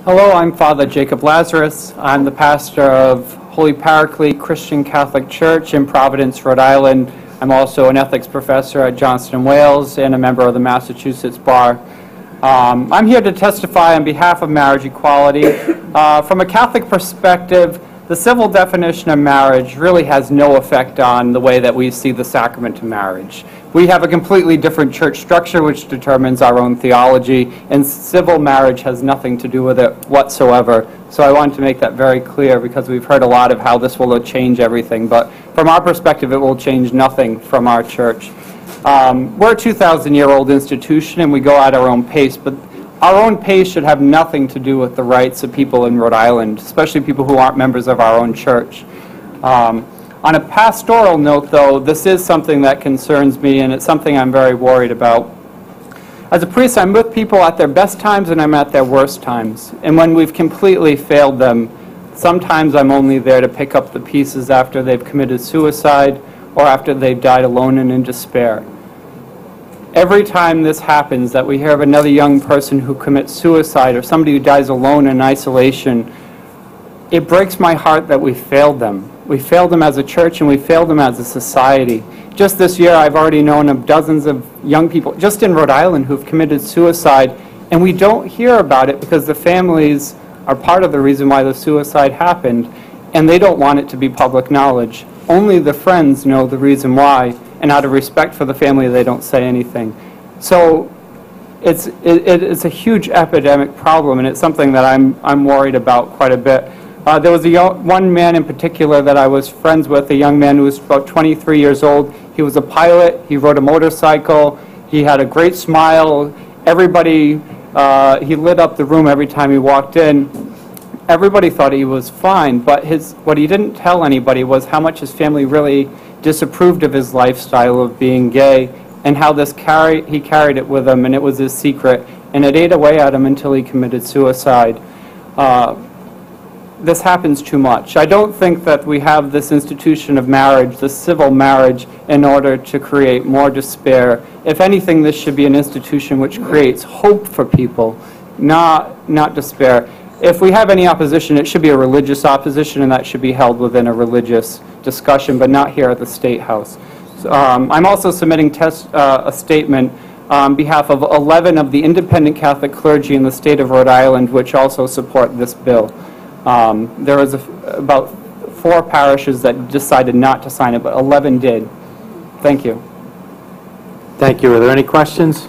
Hello, I'm Father Jacob Lazarus. I'm the pastor of Holy Paracle Christian Catholic Church in Providence, Rhode Island. I'm also an ethics professor at Johnson & Wales and a member of the Massachusetts Bar. I'm here to testify on behalf of marriage equality. From a Catholic perspective, the civil definition of marriage really has no effect on the way that we see the sacrament of marriage. We have a completely different church structure which determines our own theology, and civil marriage has nothing to do with it whatsoever. So I want to make that very clear because we've heard a lot of how this will change everything, but from our perspective it will change nothing from our church. We're a 2,000-year-old institution and we go at our own pace, but our own pace should have nothing to do with the rights of people in Rhode Island, especially people who aren't members of our own church. On a pastoral note, though, this is something that concerns me, and it's something I'm very worried about. As a priest, I'm with people at their best times and I'm at their worst times. And when we've completely failed them, sometimes I'm only there to pick up the pieces after they've committed suicide or after they've died alone and in despair. Every time this happens, that we hear of another young person who commits suicide or somebody who dies alone in isolation, it breaks my heart that we failed them. We failed them as a church and we failed them as a society. Just this year, I've already known of dozens of young people, just in Rhode Island, who've committed suicide, and we don't hear about it because the families are part of the reason why the suicide happened, and they don't want it to be public knowledge. Only the friends know the reason why, and out of respect for the family, they don't say anything. So it's a huge epidemic problem, and it's something that I'm worried about quite a bit. There was one man in particular that I was friends with, a young man who was about 23 years old. He was a pilot. He rode a motorcycle. He had a great smile. Everybody, he lit up the room every time he walked in. Everybody thought he was fine, but what he didn't tell anybody was how much his family really disapproved of his lifestyle of being gay, and how he carried it with him, and it was his secret, and it ate away at him until he committed suicide. This happens too much. I don't think that we have this institution of marriage, this civil marriage, in order to create more despair. If anything, this should be an institution which creates hope for people, not despair. If we have any opposition, it should be a religious opposition, and that should be held within a religious discussion, but not here at the State House. So, I'm also submitting a statement on behalf of 11 of the independent Catholic clergy in the state of Rhode Island, which also support this bill. There was about 4 parishes that decided not to sign it, but 11 did. Thank you. Thank you. Are there any questions?